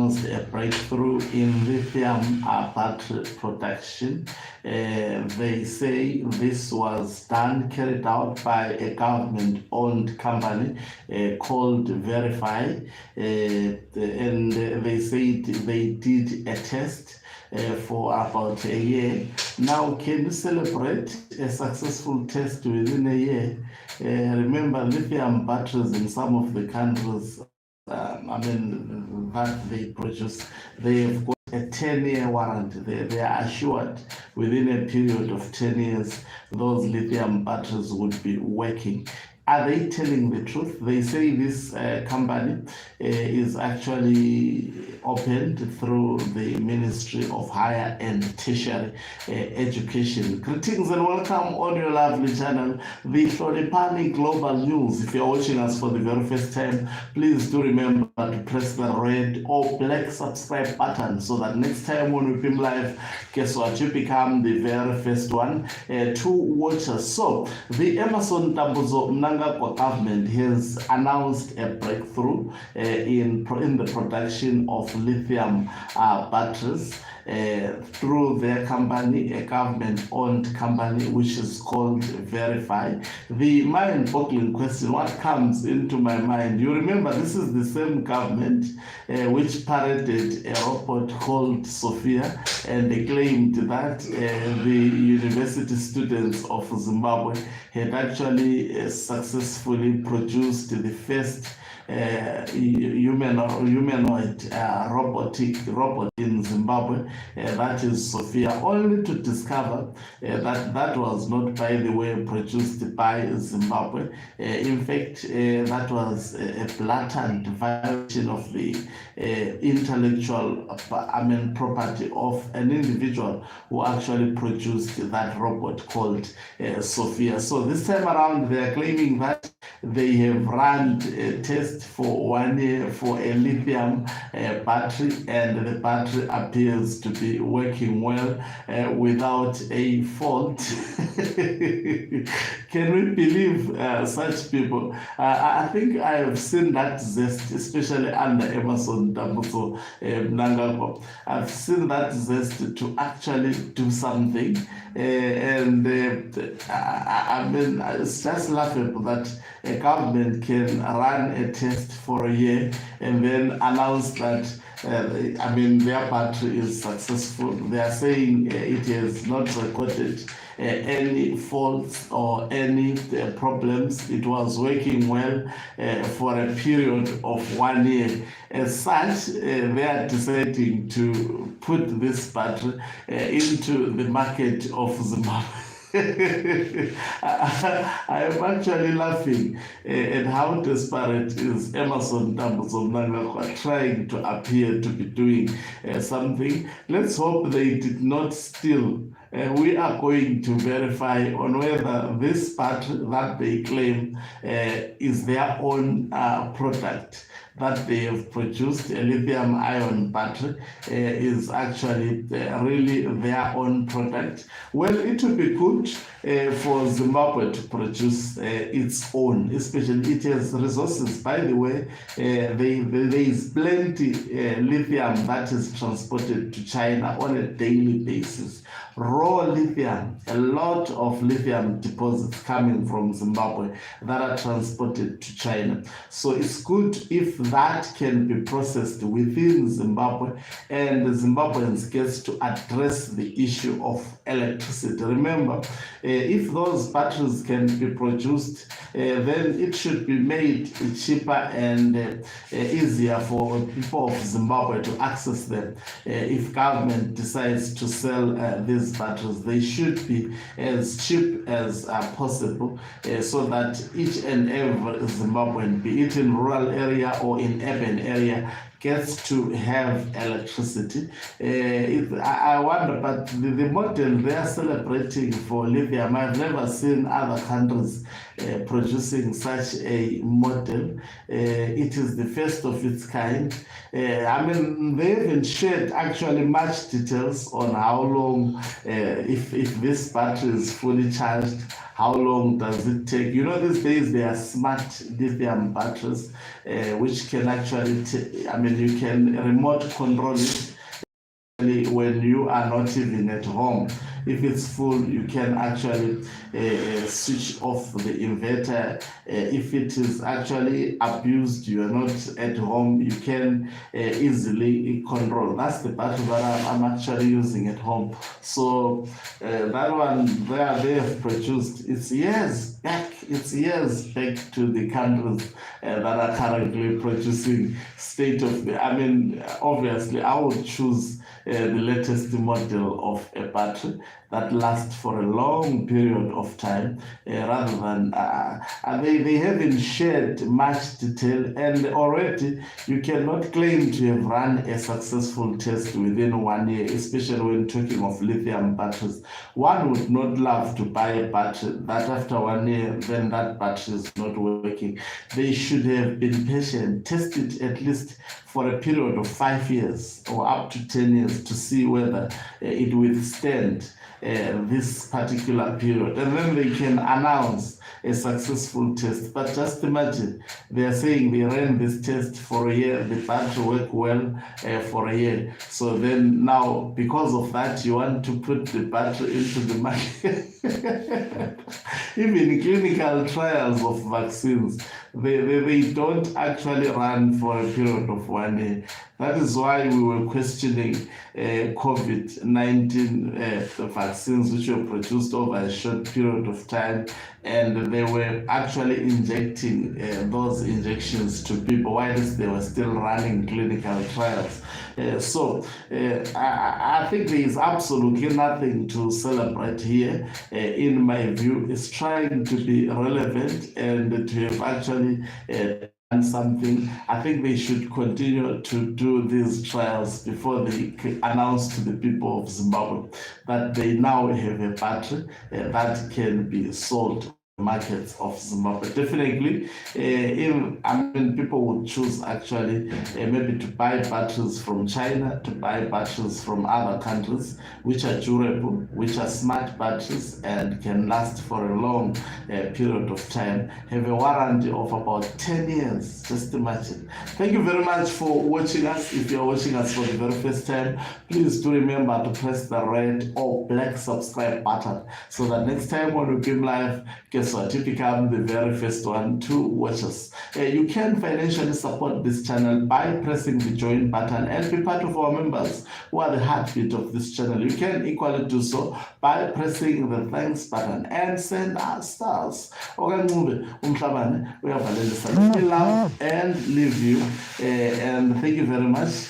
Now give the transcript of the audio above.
announced a breakthrough in lithium battery production. They say this was carried out by a government-owned company called Verify, and they said they did a test for about a year. Now, can you celebrate a successful test within a year? Remember, lithium batteries in some of the countries, that they produce, they have got a 10-year warranty. They are assured within a period of 10 years, those lithium batteries would be working. Are they telling the truth? They say this company is actually opened through the Ministry of Higher and Tertiary Education. Greetings and welcome on your lovely channel, the Floripani Global News. If you're watching us for the very first time, please do remember to press the red or black subscribe button so that next time when we film live, guess what? You become the very first one to watch us. So, the Emerson Tambuzo government has announced a breakthrough in the production of lithium batteries through their company, a government-owned company which is called Verify. The mind-boggling question, what comes into my mind? You remember this is the same government which paraded a robot called Sophia, and they claimed that the university students of Zimbabwe had actually successfully produced the first humanoid robot in Zimbabwe, that is Sophia, only to discover that was not, by the way, produced by Zimbabwe. In fact, that was a blatant violation of the intellectual property of an individual who actually produced that robot called Sophia. So this time around, they are claiming that they have run a test for 1 year for a lithium battery, and the battery appears to be working well without a fault. Can we believe such people? I think I have seen that zest, especially under Emerson Tambuzo Mnangagwa. I've seen that zest to actually do something, and it's just laughable that a government can run a test for a year and then announce that their battery is successful. They are saying it has not recorded any faults or any problems. It was working well for a period of 1 year. As such, they are deciding to put this battery into the market of Zimbabwe. I am actually laughing at how desperate is Emerson Tambuzo Mnangagwa trying to appear to be doing something. Let's hope they did not steal. We are going to verify on whether this battery that they claim is their own product that they have produced, a lithium-ion battery, is actually really their own product. Well, it would be good for Zimbabwe to produce its own, especially it has resources. By the way, there is plenty lithium that is transported to China on a daily basis. Raw lithium, a lot of lithium deposits coming from Zimbabwe that are transported to China. So it's good if that can be processed within Zimbabwe and the Zimbabweans get to address the issue of electricity. Remember, if those batteries can be produced, then it should be made cheaper and easier for people of Zimbabwe to access them. If government decides to sell these batteries, they should be as cheap as possible, so that each and every Zimbabwean, be it in rural area or in urban area, gets to have electricity. I wonder, but the model they are celebrating for lithium, I've never seen other countries producing such a model. It is the first of its kind. I mean, they haven't shared actually much details on how long, if this battery is fully charged, how long does it take? You know, these days there are smart lithium batteries, which can actually, you can remote control it when you are not even at home. If it's full, you can actually switch off the inverter. If it is actually abused, you are not at home, you can easily control. That's the battery that I'm actually using at home. So that one they have produced, it's years back to the countries that are currently producing state of the, obviously I would choose the latest model of a battery that lasts for a long period of time, rather than they haven't shared much detail, and already you cannot claim to have run a successful test within 1 year, especially when talking of lithium batteries. One would not love to buy a battery that after 1 year then that battery is not working. They should have been patient, test it at least for a period of 5 years or up to 10 years to see whether it withstand this particular period, and then they can announce a successful test. But just imagine, they are saying they ran this test for a year, the battery worked well for a year. So then now, because of that, you want to put the battery into the market. Even clinical trials of vaccines, they don't actually run for a period of 1 year. That is why we were questioning COVID-19 vaccines, which were produced over a short period of time, and they were actually injecting those injections to people whilst they were still running clinical trials. I think there is absolutely nothing to celebrate here. In my view, it's trying to be relevant and to have actually done something. I think they should continue to do these trials before they announce to the people of Zimbabwe that they now have a battery that can be sold markets of Zimbabwe. Definitely, people would choose actually maybe to buy batteries from China, to buy batteries from other countries which are durable, which are smart batteries and can last for a long period of time, have a warranty of about 10 years. Just imagine. Thank you very much for watching us. If you're watching us for the very first time, please do remember to press the red or black subscribe button so that next time when we come live, guess what? You become the very first one to watch us. You can financially support this channel by pressing the join button and be part of our members who are the heartbeat of this channel. You can equally do so by pressing the thanks button and send us stars. We love and leave you. And thank you very much.